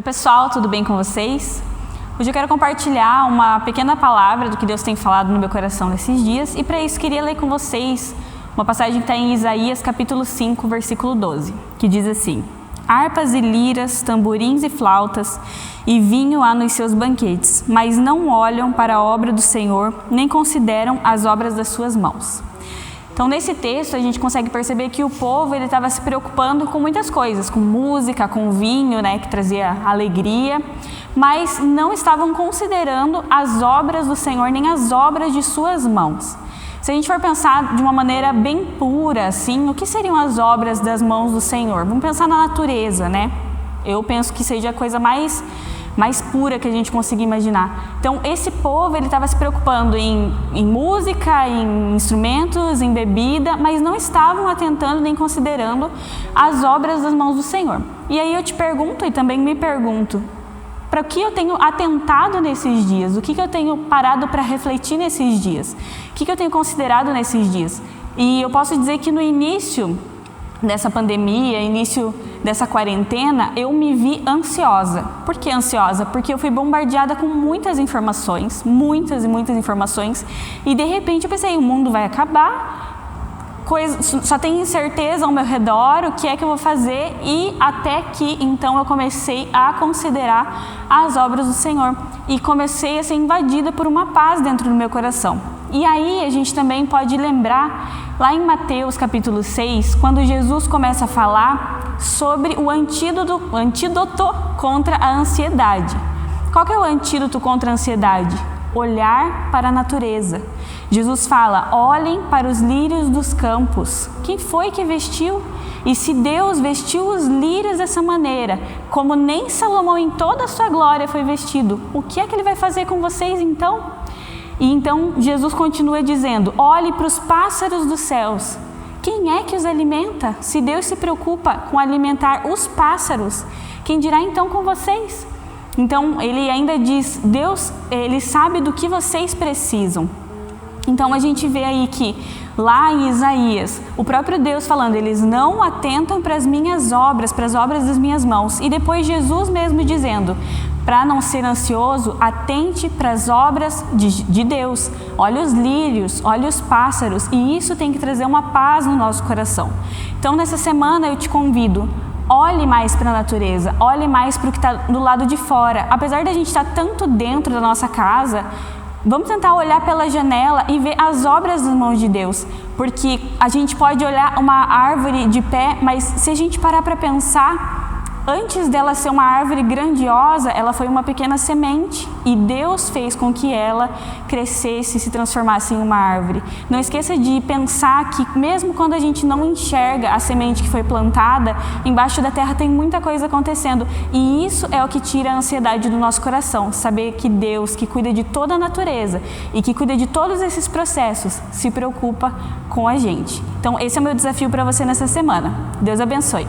Oi pessoal, tudo bem com vocês? Hoje eu quero compartilhar uma pequena palavra do que Deus tem falado no meu coração nesses dias e para isso queria ler com vocês uma passagem que está em Isaías capítulo 5, versículo 12, que diz assim: harpas e liras, tamborins e flautas e vinho há nos seus banquetes, mas não olham para a obra do Senhor, nem consideram as obras das suas mãos. Então, nesse texto, a gente consegue perceber que o povo estava se preocupando com muitas coisas, com música, com vinho, que trazia alegria, mas não estavam considerando as obras do Senhor, nem as obras de suas mãos. Se a gente for pensar de uma maneira bem pura, assim, o que seriam as obras das mãos do Senhor? Vamos pensar na natureza, Eu penso que seja a coisa mais pura que a gente consiga imaginar. Então, esse povo estava se preocupando em música, em instrumentos, em bebida, mas não estavam atentando nem considerando as obras das mãos do Senhor. E aí eu te pergunto e também me pergunto, para o que eu tenho atentado nesses dias? O que eu tenho parado para refletir nesses dias? O que eu tenho considerado nesses dias? E eu posso dizer que no início dessa pandemia, início dessa quarentena, eu me vi ansiosa. Por que ansiosa? Porque eu fui bombardeada com muitas informações, muitas informações, e de repente eu pensei, o mundo vai acabar, só tem incerteza ao meu redor, o que é que eu vou fazer? E até que então eu comecei a considerar as obras do Senhor e comecei a ser invadida por uma paz dentro do meu coração. E aí a gente também pode lembrar, lá em Mateus capítulo 6, quando Jesus começa a falar sobre o antídoto contra a ansiedade. Qual que é o antídoto contra a ansiedade? Olhar para a natureza. Jesus fala, olhem para os lírios dos campos. Quem foi que vestiu? E se Deus vestiu os lírios dessa maneira, como nem Salomão em toda a sua glória foi vestido, o que é que Ele vai fazer com vocês então? E então Jesus continua dizendo, olhe para os pássaros dos céus. Quem é que os alimenta? Se Deus se preocupa com alimentar os pássaros, quem dirá então com vocês? Então ele ainda diz, Deus, Ele sabe do que vocês precisam. Então a gente vê aí que lá em Isaías, o próprio Deus falando, eles não atentam para as minhas obras, para as obras das minhas mãos. E depois Jesus mesmo dizendo, para não ser ansioso, atente para as obras de Deus. Olha os lírios, olha os pássaros, e isso tem que trazer uma paz no nosso coração. Então nessa semana eu te convido, olhe mais para a natureza, olhe mais para o que está do lado de fora. Apesar da gente estar tanto dentro da nossa casa, vamos tentar olhar pela janela e ver as obras das mãos de Deus, porque a gente pode olhar uma árvore de pé, mas se a gente parar para pensar, antes dela ser uma árvore grandiosa, ela foi uma pequena semente e Deus fez com que ela crescesse e se transformasse em uma árvore. Não esqueça de pensar que mesmo quando a gente não enxerga a semente que foi plantada, embaixo da terra tem muita coisa acontecendo e isso é o que tira a ansiedade do nosso coração, saber que Deus, que cuida de toda a natureza e que cuida de todos esses processos, se preocupa com a gente. Então esse é o meu desafio para você nessa semana. Deus abençoe.